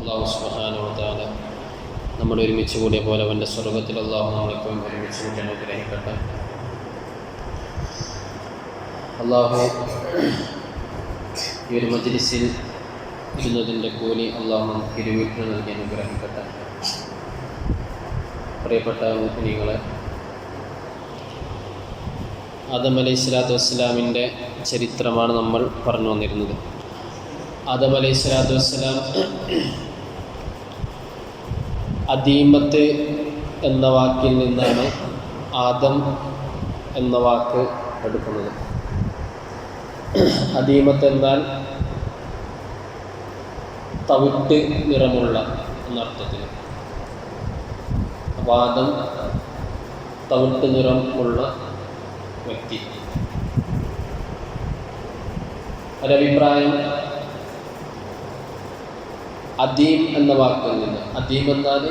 അല്ലാഹു സുബ്ഹാനഹു വ തആല നമ്മൾ ഒരുമിച്ച് കൂടിയ പോലെ അവൻ്റെ സ്വർഗ്ഗത്തിൽ അല്ലാഹു നമ്മളെപ്പോഴും ഒരുമിച്ച് കൂടി അനുഗ്രഹിക്കട്ടെ. അല്ലാഹു ഈ ഒരു മജ്ലിസിൽ ഇരുന്നതിൻ്റെ കൂലി അല്ലാഹു നമുക്ക് ഇരുവീട്ടിന് നൽകി അനുഗ്രഹിക്കട്ടെ. പ്രിയപ്പെട്ട മുഅ്മിനീങ്ങളെ, ആദം അലൈഹിസ്സലാത്തു വസ്സലാമിൻ്റെ ചരിത്രമാണ് നമ്മൾ പറഞ്ഞു വന്നിരുന്നത്. ആദം അലൈഹിസ്സലാത്തു വസ്സലാം അദീമത്ത് എന്ന വാക്കിൽ നിന്നാണ് ആദം എന്ന വാക്ക് എടുക്കുന്നത്. അദീമത്ത് എന്നാൽ തവിട്ട് നിറമുള്ള എന്നർത്ഥത്തിൽ. അപ്പോൾ ആദം തവിട്ട് നിറമുള്ള വ്യക്തി. ഒരഭിപ്രായം അദീം എന്ന വാക്കിൽ നിന്ന്, അദീം എന്നാൽ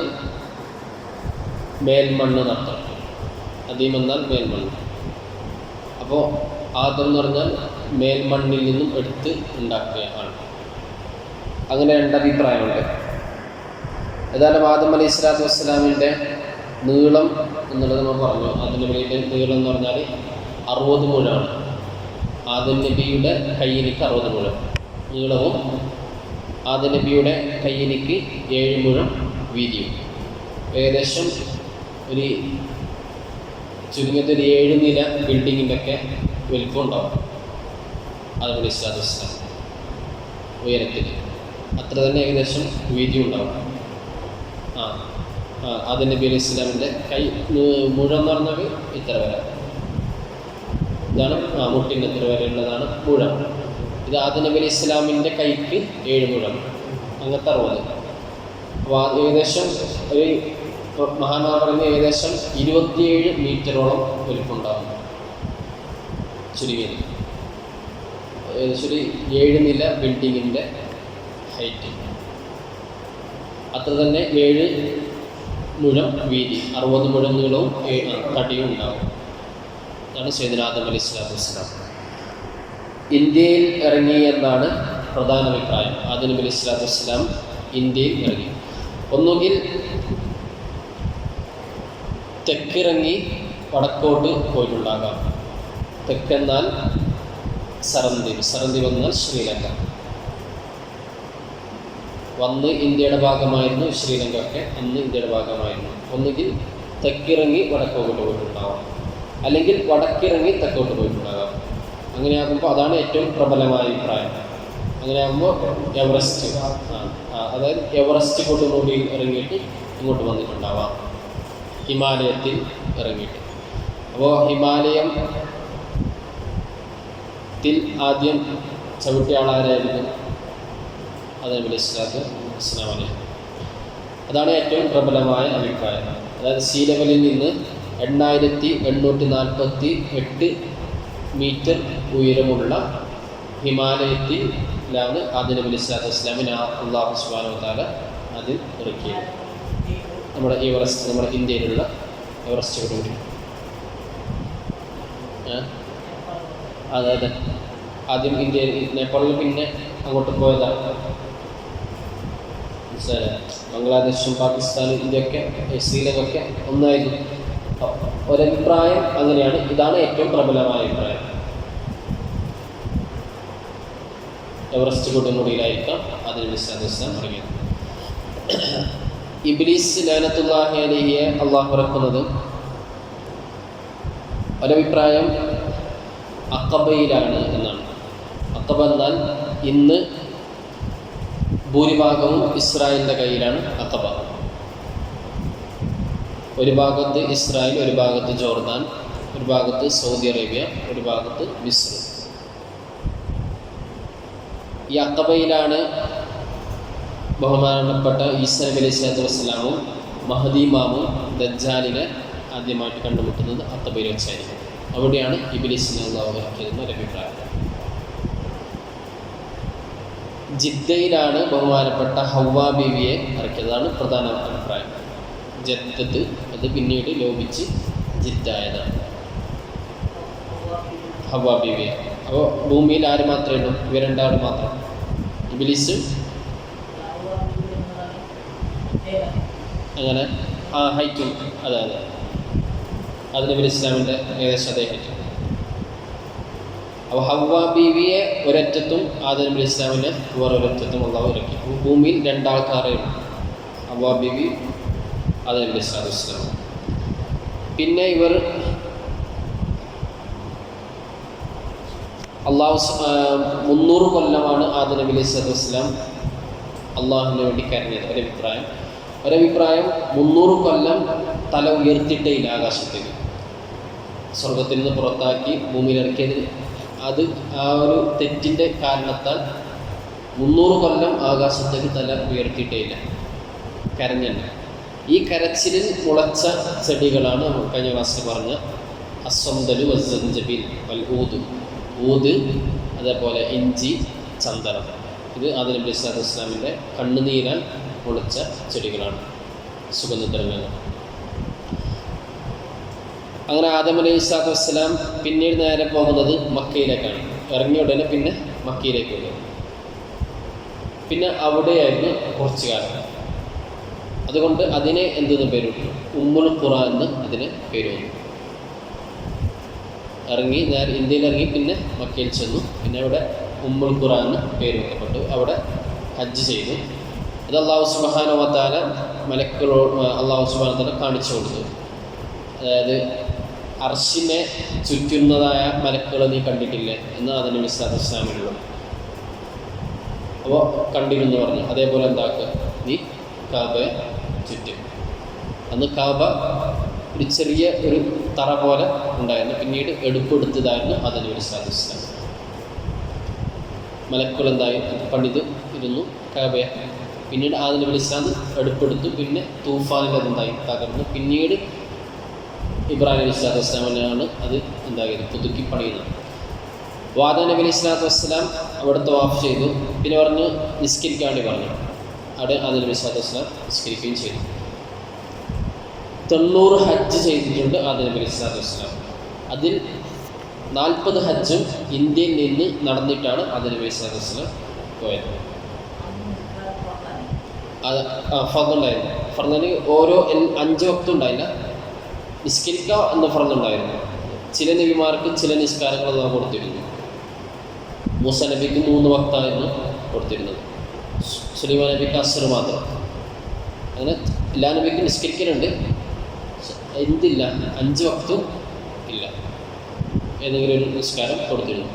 മേൽമണ്ണ് നട്ടം, അദീം എന്നാൽ മേൽമണ്ണ്. അപ്പോൾ ആദം എന്ന് പറഞ്ഞാൽ മേൽമണ്ണിൽ നിന്നും എടുത്ത് ഉണ്ടാക്കിയ ആണ്. അങ്ങനെ രണ്ടഭിപ്രായമുണ്ട്. ഏതായാലും ആദം അലൈഹി സ്വലാത്തു വസ്സലാമിൻ്റെ നീളം എന്നുള്ളത് നമ്മൾ പറഞ്ഞു. ആദം നബിയുടെ നീളം എന്ന് പറഞ്ഞാൽ 60 മുഴമാണ്. ആദം നബിയുടെ കയ്യിലേക്ക് 60 മുഴം നീളവും ആദം നബിയുടെ കയ്യിലേക്ക് 7 മുഴം വീതിയും. ഏകദേശം ഒരു ചുരുങ്ങിയത് ഒരു 7 നില ബിൽഡിങ്ങിൻ്റെ ഒക്കെ വലിപ്പം ഉണ്ടാവും ആദം അലൈഹി സ്വലാത്തു വസ്സലാം ഉയരത്തിൽ. അത്ര തന്നെ ഏകദേശം വീതി ഉണ്ടാവും. ആദം നബി അലൈഹി സ്വലാമിൻ്റെ കൈ മുഴം എന്ന് പറഞ്ഞാൽ ഇത്ര വരെ, ഇതാണ് മുട്ടിൻ്റെ ഇത്ര വരെ ഉള്ളതാണ് മുഴം. ഇത് ആദം നബി അലൈഹി സ്വലാമിൻ്റെ കൈക്ക് 7 മുഴം, അങ്ങനത്തെ 60. അപ്പോൾ ഏകദേശം ഒരു മഹാന്മാർ പറഞ്ഞ ഏകദേശം 27 മീറ്ററോളം വലിപ്പം ഉണ്ടാകും ചുരുങ്ങിയത്. ഏകദേശം ഒരു 7 നില ബിൽഡിങ്ങിൻ്റെ ഹൈറ്റ്. അത്ര തന്നെ 7 മുഴം വീതി, 60 മുഴം നീളവും തടിയും ഉണ്ടാകും. അതാണ് സയ്യിദുനാ ആദം അലൈഹി സ്വലാത്തു വസ്സലാം. ഇന്ത്യയിൽ ഇറങ്ങി എന്നാണ് പ്രധാന അഭിപ്രായം. ആദം നബി അലൈഹി സ്വലാത്തു വസ്സലാം ഇന്ത്യയിൽ ഇറങ്ങി. ഒന്നുകിൽ തെക്കിറങ്ങി വടക്കോട്ട് പോയിട്ടുണ്ടാകാം. തെക്കെന്നാൽ സരന്ദീപ്, സരന്ദീപ് എന്നാൽ ശ്രീലങ്ക. വന്ന് ഇന്ത്യയുടെ ഭാഗമായിരുന്നു ശ്രീലങ്ക ഒക്കെ, അന്ന് ഇന്ത്യയുടെ ഭാഗമായിരുന്നു. ഒന്നുകിൽ തെക്കിറങ്ങി വടക്കോട്ട് പോയിട്ടുണ്ടാകാം, അല്ലെങ്കിൽ വടക്കിറങ്ങി തെക്കോട്ട് പോയിട്ടുണ്ടാകാം. അങ്ങനെയാകുമ്പോൾ അതാണ് ഏറ്റവും പ്രബലമായ അഭിപ്രായം. അങ്ങനെയാകുമ്പോൾ എവറസ്റ്റ്, അതായത് എവറസ്റ്റ് കൊടുമുടിയിൽ ഇറങ്ങിയിട്ട് ഇങ്ങോട്ട് വന്നിട്ടുണ്ടാവാം, ഹിമാലയത്തിൽ ഇറങ്ങിയിട്ട്. അപ്പോൾ ഹിമാലയത്തിൽ ആദ്യം ചവിട്ടിയ ആളാരായിരുന്നു? ആദം നബി അലൈഹി സ്വലാത്തു വസ്സലാം. അതാണ് ഏറ്റവും പ്രബലമായ അഭിപ്രായം. അതായത് സീ ലെവലിൽ നിന്ന് 8848 മീറ്റർ ഉയരമുള്ള ഹിമാലയത്തിലാണ് ആദം നബി അലൈഹി സ്വലാത്തു വസ്സലാമിനെ അല്ലാഹു സുബ്ഹാനഹു വ തആല അതിൽ ഇറക്കിയത്. നമ്മുടെ എവറസ്റ്റ്, നമ്മുടെ ഇന്ത്യയിലുള്ള എവറസ്റ്റ് കൊടുമുടി. അതെ, ആദ്യം ഇന്ത്യയിൽ, നേപ്പാളിൽ പിന്നെ അങ്ങോട്ട് പോയതാണ്. ബംഗ്ലാദേശും പാകിസ്ഥാനും ഇന്ത്യയൊക്കെ ശ്രീലങ്ക ഒന്നായിരുന്നു. ഒരഭിപ്രായം അങ്ങനെയാണ്. ഇതാണ് ഏറ്റവും പ്രബലമായ അഭിപ്രായം. എവറസ്റ്റ് കൊടുമുടിയിലായിരിക്കാം ആദം നബി സ്വല്ലല്ലാഹു അലൈഹി വസല്ലം ഇറങ്ങിയത്. ഇബ്ലീസ് ലഅനത്തുല്ലാഹി അലൈഹിയെ അള്ളാഹു ഇറക്കുന്നത് ഒരഭിപ്രായം അഖബയിലാണ് എന്നാണ്. അഖബ എന്നാൽ ഇന്ന് ഭൂരിഭാഗവും ഇസ്രായേലിൻ്റെ കയ്യിലാണ് അഖബ. ഒരു ഭാഗത്ത് ഇസ്രായേൽ, ഒരു ഭാഗത്ത് ജോർദാൻ, ഒരു ഭാഗത്ത് സൗദി അറേബ്യ, ഒരു ഭാഗത്ത് മിസ്ർ. ഈ അഖബയിലാണ് ബഹുമാനപ്പെട്ട ഈസാ നബി അലൈഹി സ്വലാത്തു വസ്സലാമും മഹദി ഇമാമും ദജ്ജാലിനെ ആദ്യമായിട്ട് കണ്ടുമുട്ടുന്നത് അഖബയിൽ വെച്ചായിരിക്കും. അവിടെയാണ് ഇബ്ലീസിനെ അല്ലാഹു ഇറക്കിയതെന്ന് ഒരു അഭിപ്രായം. ജിദ്ദയിലാണ് ബഹുമാനപ്പെട്ട ഹവ്വാ ബീവിയെ ഇറക്കിയതാണ് പ്രധാന അഭിപ്രായം. ജദ്ദത്ത്, അത് പിന്നീട് ലോപിച്ച് ജിദ്ദായതാണ്. ഹവ്വാ ബീവിയെ. അപ്പോൾ ഭൂമിയിൽ ആര് മാത്രമേ ഉള്ളൂ? ഇവർ രണ്ടാളും മാത്രം, ഇബ്ലീസും അങ്ങനെ ഹൈറ്റും അതെ അത് നബി ഇസ്ലാമിൻ്റെ ഏകദേശം അതേ ഹൈറ്റ്. അപ്പോൾ ഹവ്വ ബീവിയെ ഒരറ്റത്തും ആദം നബി ഇസ്ലാമിനെ വേറൊരറ്റത്തും അള്ളാഹു ഇറക്കി. ഭൂമിയിൽ രണ്ടാൾക്കാരേ ഉള്ളൂ, ഹവ്വ ബീവി ആദം നബി ഇസ്ലാം. പിന്നെ ഇവർ അള്ളാഹു 300 കൊല്ലമാണ് ആദം നബി അലൈഹി വസ്ലാം അള്ളാഹുവിന് വേണ്ടി കരഞ്ഞത്. ഒരഭിപ്രായം 300 കൊല്ലം തല ഉയർത്തിയിട്ടേ ഇല്ല ആകാശത്തേക്ക്. സ്വർഗത്തിൽ നിന്ന് പുറത്താക്കി ഭൂമിയിലിറക്കിയത് അത് ആ ഒരു തെറ്റിൻ്റെ കാരണത്താൽ 300 കൊല്ലം ആകാശത്തേക്ക് തല ഉയർത്തിയിട്ടേ ഇല്ല, കരഞ്ഞല്ല. ഈ കരച്ചിലിൽ മുളച്ച ചെടികളാണ് കഴിഞ്ഞ ക്ലാസ്സിൽ പറഞ്ഞ അസ്വന്തലു വസ്സഞ്ചബിൽ ഊത്, അതേപോലെ ഇഞ്ചി, ചന്ദനം. ഇത് ആദം നബി സ്വല്ലല്ലാഹു അലൈഹി വസല്ലമിൻ്റെ കണ്ണുനീരാൽ മുളച്ച ചെടികളാണ്, സുഗന്ധദ്രവ്യങ്ങൾ. അങ്ങനെ ആദം അലൈഹി സ്വല്ലല്ലാഹു അലൈഹി വസല്ലം പിന്നീട് നേരെ പോകുന്നത് മക്കയിലേക്കാണ്. ഇറങ്ങിയ ഉടനെ പിന്നെ മക്കയിലേക്ക് പോകും. പിന്നെ അവിടെയായിരുന്നു കുറച്ചു കാലം. അതുകൊണ്ട് അതിനെ എന്തെന്ന് പേരിട്ടു? ഉമ്മുൽ ഖുറ എന്ന് അതിന് പേര് വന്നു. ഇന്ത്യയിൽ ഇറങ്ങി പിന്നെ മക്കയിൽ ചെന്നു. പിന്നെ അവിടെ ഉമ്മുൽ ഖുറ എന്ന് പേര് വെക്കപ്പെട്ടു. അവിടെ ഹജ്ജ് ചെയ്തു. അത് അള്ളാഹു സുബ്ഹാനഹു വ തആല അള്ളാഹു സുബ്ഹാനഹു വ തആല കാണിച്ചു കൊടുത്തു. അതായത് അർശിനെ ചുറ്റുന്നതായ മലക്കുകൾ നീ കണ്ടിട്ടില്ലേ എന്ന് ആദം നബി സ്വല്ലല്ലാഹു അലൈഹി വസല്ലം. അപ്പോൾ കണ്ടിരുന്നു പറഞ്ഞു. അതേപോലെ എന്താക്കുക, നീ കാബയെ ചുറ്റും. അന്ന് കാബ ഒരു ചെറിയ ഒരു തറ പോലെ ഉണ്ടായിരുന്നു. പിന്നീട് എടുപ്പെടുത്തതായിരുന്നു ആദം നബി സ്വല്ലല്ലാഹു അലൈഹി വസല്ലം. മലക്കുകൾ എന്തായി പണിത് ഇരുന്നു കാബയെ. പിന്നീട് ആദം നബി സ്വല്ലല്ലാഹു അലൈഹി വസല്ലം എടുപ്പെടുത്തു. പിന്നെ തൂഫാനിൽ അതെന്തായി തകർന്നു. പിന്നീട് ഇബ്രാഹിം നബി സ്വല്ലല്ലാഹു അലൈഹി വസല്ലമാണ് അത് എന്തായത് പുതുക്കി പണിയുന്നത്. ആദം നബി സ്വല്ലല്ലാഹു അലൈഹി വസല്ലം അവിടെ തവാഫ് ചെയ്തു. പിന്നെ പറഞ്ഞു നിസ്കരിക്കാൻ വേണ്ടി പറഞ്ഞു. അവിടെ ആദം നബി സ്വല്ലല്ലാഹു അലൈഹി വസല്ലം നിസ്കരിക്കുകയും ചെയ്തു. 90 ഹജ്ജ് ചെയ്തിട്ടുണ്ട് ആദം നബി സ്വല്ലല്ലാഹു അലൈഹി വസല്ലം. അതിൽ 40 ഹജ്ജും ഇന്ത്യയിൽ നിന്ന് നടന്നിട്ടാണ് ആദം നബി സ്വല്ലല്ലാഹു അലൈഹി വസല്ലം പോയത്. ഫർദുണ്ടായിരുന്നു. ഫർദിന് ഓരോ 5 വക്തും ഉണ്ടായില്ല. നിസ്കരിക്കുക എന്ന ഫർദുണ്ടായിരുന്നു. ചില നബിമാർക്ക് ചില നിസ്കാരങ്ങൾ നാം കൊടുത്തിരുന്നു. മൂസ നബിക്ക് 3 വക്തായിരുന്നു കൊടുത്തിരുന്നത്. സുലൈമാൻ നബിക്ക് അസ്ർ മാത്രം. അങ്ങനെ എല്ലാ നബിക്കും നിസ്കരിക്കലുണ്ട്, എന്തില്ല 5 വക്തും ഇല്ല, ഏതെങ്കിലും ഒരു നിസ്കാരം കൊടുത്തിരുന്നു.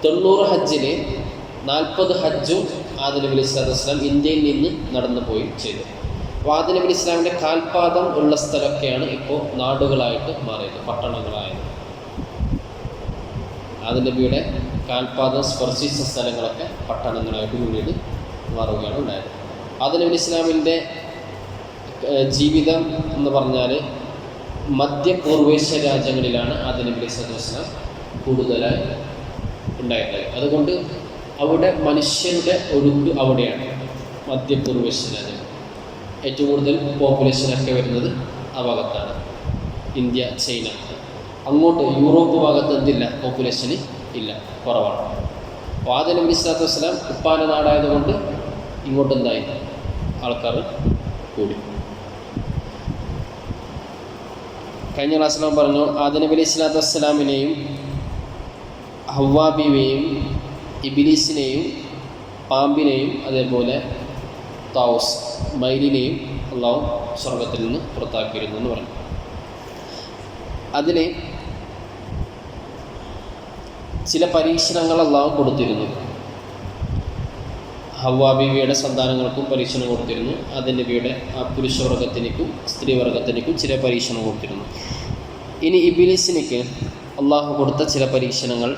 90 ഹജ്ജിൽ 40 ഹജ്ജും ആദം നബി സ്വല്ലല്ലാഹു അലൈഹി വസല്ലം ഇന്ത്യയിൽ നിന്ന് നടന്നു പോയി ചെയ്തു. ആദം നബി ഇസ്ലാമിൻ്റെ കാൽപാദം ഉള്ള സ്ഥലമൊക്കെയാണ് ഇപ്പോൾ നാടുകളായിട്ട് മാറിയത്, പട്ടണങ്ങളായത്. ആദം നബിയുടെ കാൽപാദം സ്പർശിച്ച സ്ഥലങ്ങളൊക്കെ പട്ടണങ്ങളായിട്ട് പിന്നീട് മാറുകയാണ് ഉണ്ടായത്. ആദം നബി ഇസ്ലാമിൻ്റെ ജീവിതം എന്ന് പറഞ്ഞാൽ മധ്യപൂർവേഷ്യ രാജ്യങ്ങളിലാണ് ആദം നബി സ്വല്ലല്ലാഹു അലൈഹി വസല്ലം കൂടുതലായി ഉണ്ടായിട്ടുള്ളത്. അതുകൊണ്ട് അവിടെ മനുഷ്യരുടെ ഒഴുക്ക് അവിടെയാണ്, മധ്യപൂർവേഷ്യ രാജ്യം. ഏറ്റവും കൂടുതൽ പോപ്പുലേഷനൊക്കെ വരുന്നത് ആ ഭാഗത്താണ്, ഇന്ത്യ, ചൈന. അങ്ങോട്ട് യൂറോപ്പ് ഭാഗത്ത് എന്തില്ല, പോപ്പുലേഷന് ഇല്ല, കുറവാണ്. ആദം നബി സ്വല്ലല്ലാഹു അലൈഹി വസല്ലം ഉപ്പാന നാടായതുകൊണ്ട് ഇങ്ങോട്ട് എന്തായി ആൾക്കാർ കൂടി. കഴിഞ്ഞ ക്ലാസ്സിൽ പറഞ്ഞു ആദം നബി സ്വല്ലല്ലാഹു അലൈഹി വസല്ലമിനെയും ഹവ്വാ ബീവിയെയും ഇബ്ലീസിനെയും പാമ്പിനെയും അതേപോലെ താവൂസ് മയിലിനെയും അള്ളാഹു സ്വർഗത്തിൽ നിന്ന് പുറത്താക്കിയിരുന്നു എന്ന് പറഞ്ഞു. അതിന് ചില പരീക്ഷണങ്ങൾ അള്ളാഹു കൊടുത്തിരുന്നു. ഹവ്വാ ബീവിയുടെ സന്താനങ്ങൾക്കും പരീക്ഷണം കൊടുത്തിരുന്നു. ആദം നബിയുടെ ആ പുരുഷവർഗത്തിനും സ്ത്രീവർഗത്തിനും ചില പരീക്ഷണം കൊടുത്തിരുന്നു. ഇനി ഇബ്ലീസിനേക്ക് അള്ളാഹു കൊടുത്ത ചില പരീക്ഷണങ്ങൾ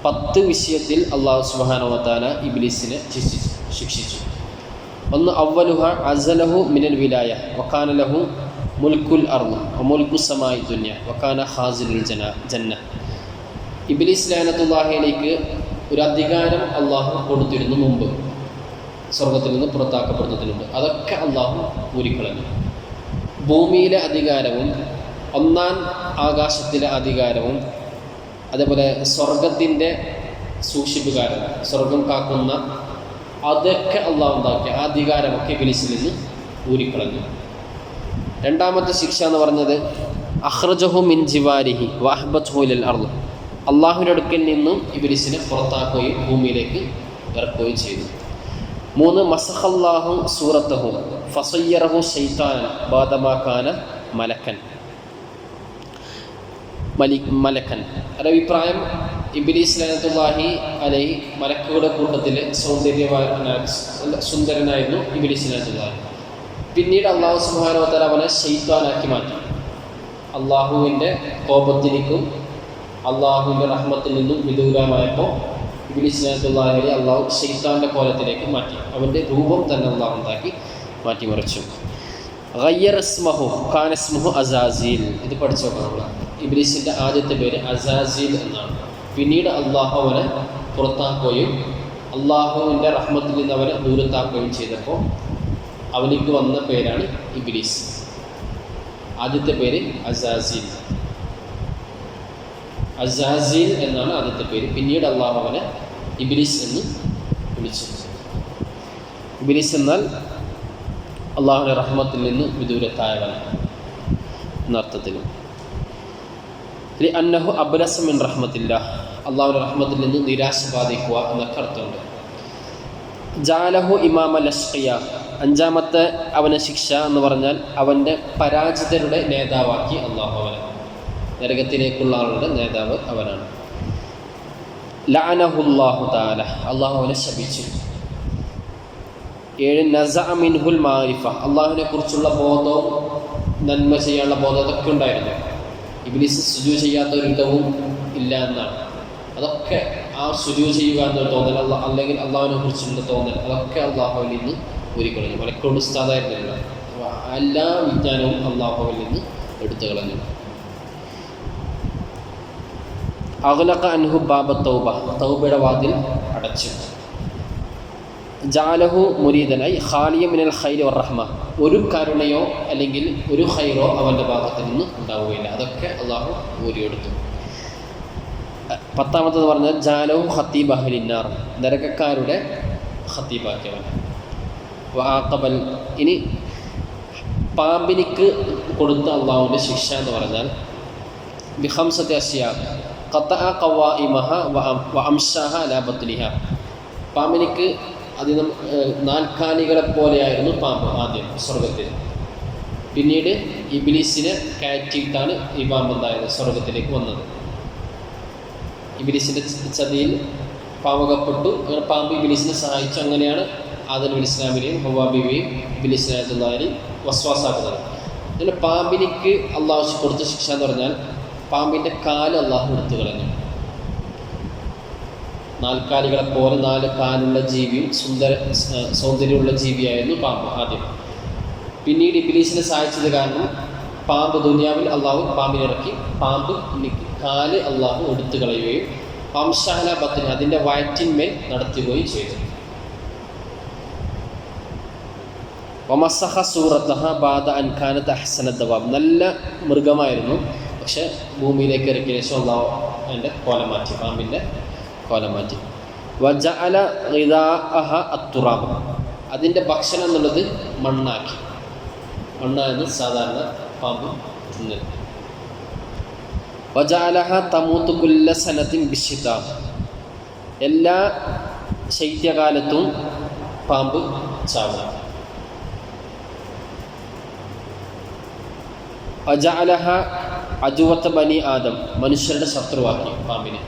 10 വിഷയത്തിൽ അള്ളാഹു സുബ്ഹാനഹു വ തആല ഇബ്ലീസിനെ ശിക്ഷിച്ചു. ഒന്ന്, അവ്വലുഹ അസലഹു മിനൽ വിലായ വകാന ലഹു മുൽക്കുൽ അർദ് വമുൽക്കു സമാഇ ദുനിയ വകാന ഖാസിലുൽ ജന്ന. ഇബ്ലീസ് ലഅനത്തുല്ലാഹിലേക്ക് ഒരു അധികാരം അള്ളാഹു കൊടുത്തിരുന്നു മുമ്പ്, സ്വർഗത്തിൽ നിന്ന് പുറത്താക്കപ്പെടുന്നതിന് മുമ്പ്. അതൊക്കെ അള്ളാഹു ഊരിക്കളഞ്ഞു. ഭൂമിയിലെ അധികാരവും 1-ാം ആകാശത്തിലെ അധികാരവും അതേപോലെ സ്വർഗത്തിൻ്റെ സൂക്ഷിപ്പുകാരൻ, സ്വർഗം കാക്കുന്ന, അതൊക്കെ അള്ളാഹു ഉണ്ടാക്കിയ ആ അധികാരമൊക്കെ ഇബ്ലീസിൽ നിന്ന് ഊരിക്കളഞ്ഞു. രണ്ടാമത്തെ ശിക്ഷ എന്ന് പറഞ്ഞത് അഖ്റജഹു മിൻ ജിവാരിഹി വഅഹ്ബത്ഹു ഇലൽ അർള്, അള്ളാഹുവിൻ്റെ അടുക്കൽ നിന്നും ഇബ്ലീസിനെ പുറത്താക്കുകയും ഭൂമിയിലേക്ക് ഇറക്കുകയും ചെയ്തു. 3 മസഖല്ലാഹു സൂറത്തഹു ഫസയ്യറഹു ശൈത്താനൻ ബാദമാ കാന മലക്കൻ. ഒരഭിപ്രായം, ഇബ്ലീസ് ലഅനത്തുല്ലാഹി അലൈഹി മലക്കുകളുടെ കൂട്ടത്തിൽ സുന്ദരനായിരുന്നു ഇബ്ലീസ് ലഅനത്തുല്ലാഹി. പിന്നീട് അള്ളാഹു സുബ്ഹാനഹു വ തആല അവനെ ശൈത്താനാക്കി മാറ്റി. അള്ളാഹുവിൻ്റെ കോപത്തിലേക്കും അള്ളാഹുവിൻ്റെ റഹ്മത്തിൽ നിന്നും വിദൂരമായപ്പോൾ ഇബ്ലീസ് ലഅനത്തുല്ലാഹി അള്ളാഹു ശൈത്താൻ്റെ കോലത്തിലേക്ക് മാറ്റി. അവൻ്റെ രൂപം തന്നെ അള്ളാഹു ഉണ്ടാക്കി മാറ്റിമറിച്ചു. ഗയ്യറ ഇസ്മഹു കാന ഇസ്മുഹു അസാസീൽ. ഇത് പഠിച്ചു നോക്കണം. ഇബ്ലീസിൻ്റെ ആദ്യത്തെ പേര് അസാസീൽ എന്നാണ്. പിന്നീട് അള്ളാഹു അവനെ പുറത്താക്കുകയും അള്ളാഹുവിൻ്റെ റഹ്മത്തിൽ നിന്ന് അവനെ ദൂരത്താക്കുകയും ചെയ്തപ്പോൾ അവനിക്ക് വന്ന പേരാണ് ഇബ്ലീസ്. ആദ്യത്തെ പേര് അസാസീൽ എന്നാണ് ആദ്യത്തെ പേര്. പിന്നീട് അള്ളാഹു അവനെ ഇബ്ലീസ് എന്ന് വിളിച്ചു. ഇബ്ലീസ് എന്നാൽ അള്ളാഹുവിൻ്റെ റഹ്മത്തിൽ നിന്ന് വിദൂരത്തായവൻ എന്നർത്ഥത്തിൽ. അന്നഹു അബ്ലസ മിൻ റഹ്മത്തില്ലാഹ്, അള്ളാഹുവിൻ്റെ റഹ്മത്തിൽ നിന്ന് നിരാശ ബാധിക്കുക എന്നൊക്കെ അർത്ഥമുണ്ട്. ജാലഹു ഇമാമ ലഷ്ഖിയ, അഞ്ചാമത്തെ അവനെ ശിക്ഷ എന്ന് പറഞ്ഞാൽ അവൻ്റെ പരാജിതരുടെ നേതാവാക്കി അള്ളാഹു അവനെ, നരകത്തിലേക്കുള്ള ആളുടെ നേതാവ് അവനാണ്. ലഅനഹുല്ലാഹു തആല, അള്ളാഹു അവനെ ശപിച്ചു. 7 നസഅ മിൻഹുൽ മാരിഫ, അള്ളാഹുവിനെ കുറിച്ചുള്ള ബോധവും നന്മ ചെയ്യാനുള്ള ബോധം അതൊക്കെ ഉണ്ടായിരുന്നു. ഇബ്ലീസ് സുജൂദ് ചെയ്യാത്ത ഒരു ഇടവും ഇല്ല എന്നാണ്. അതൊക്കെ ആ സുജൂദ് ചെയ്യുക എന്നൊരു തോന്നൽ, അല്ലെങ്കിൽ അള്ളാഹുവിനെ കുറിച്ചുള്ള തോന്നൽ, അതൊക്കെ അള്ളാഹുവിൽ നിന്ന് ഊരിക്കളഞ്ഞു. മലക്കളുടെ ഉസ്താദായിരുന്നില്ല, എല്ലാ വിജ്ഞാനവും അള്ളാഹുവിൽ നിന്ന് എടുത്തു കളഞ്ഞു. അഗ്ലഖ അൻഹു ബാബ തൗബ, തൗബയുടെ വാതിൽ അടച്ചു. ജാലഹു മുരീദനായി ഖാലിയ മിനൽ ഖൈരി വറഹ്മ, ഒരു കരുണയോ അല്ലെങ്കിൽ ഒരു ഖൈറോ അവൻ്റെ ഭാഗത്ത് നിന്ന് ഉണ്ടാവുകയില്ല. അതൊക്കെ അള്ളാഹു ഊരിയെടുത്തു. 10ാമത്തത് പറഞ്ഞാൽ ജാലഹു ഖത്തീബ അഹ്ലിന്നാർ, നരകക്കാരുടെ ഖത്തീബാക്കിയവൻ. വആഖബൽ, ഇനി പാമ്പിനിക്ക് കൊടുത്ത അള്ളാഹുവിൻ്റെ ശിക്ഷ എന്ന് പറഞ്ഞാൽ ബിഖംസത്തി അശ്യാ ഖത്തഅ ഖവാഇമഹ വഅംശഹ അലാ ബത്നിഹ, പാമ്പിനിക്ക് അതിന് 4 കാലികളെ പോലെയായിരുന്നു പാമ്പ് ആദ്യം സ്വർഗത്തിൽ. പിന്നീട് ഇബ്ലീസിനെ കയറ്റിയിട്ടാണ് ഈ പാമ്പ് എന്തായത്, സ്വർഗത്തിലേക്ക് വന്നത്. ഇബ്ലീസിൻ്റെ ചതിയിൽ പാമ്പകപ്പെട്ടു. അങ്ങനെ പാമ്പ് ഇബ്ലീസിനെ സഹായിച്ചു. അങ്ങനെയാണ് ആദം നബി ഇസ്ലാമിനെയും ഹവ്വാ ബീവിയെയും ഇബ്ലീസിനെ വസ്വാസാക്കുന്നത്. അങ്ങനെ പാമ്പിനിക്ക് അള്ളാഹു കൊടുത്ത ശിക്ഷ എന്ന് പറഞ്ഞാൽ പാമ്പിൻ്റെ കാല് അള്ളാഹു എടുത്തു കളഞ്ഞു. 4 കാലുകളെ പോലെ 4 കാലുള്ള ജീവിയും സൗന്ദര്യമുള്ള ജീവിയായിരുന്നു പാമ്പ് ആദ്യം. പിന്നീട് ഇബ്ലീസിനെ സഹായിച്ചത് കാരണം പാമ്പ് ദുനിയാവിൽ അള്ളാഹു പാമ്പിനിറക്കി. പാമ്പ് കാല് അള്ളാഹു എടുത്തു കളയുകയും വംശഹല ബത്തിന്, അതിൻ്റെ വയറ്റിന്മേൽ നടത്തുകയും ചെയ്തു. വമസഹ സൂറത്തഹ ബാദ അൻഖാനത്ത് അഹ്സന ദവാബ്, നല്ല മൃഗമായിരുന്നു, പക്ഷെ ഭൂമിയിലേക്ക് ഇറക്കിയ ശേഷം അള്ളാഹു അതിൻ്റെ കോലം മാറ്റി, പാമ്പിൻ്റെ കോലം മാറ്റി. വജഅല ഗിദാഅഹ അത്തുറാബ്, അതിൻ്റെ ഭക്ഷണം എന്നുള്ളത് മണ്ണാക്കി. മണ്ണായിരുന്നു സാധാരണ പാമ്പ് തിന്നത്. വജഅലഹ തമൂത്തു കുല്ല സനത്തിൻ ബിശ്ശിതാ, എല്ലാ ശൈത്യകാലത്തും പാമ്പ് ചാവുക. വജഅലഹ അജുവത്ത ബനി ആദം, മനുഷ്യരുടെ ശത്രുവാക്കി പാമ്പിനെ.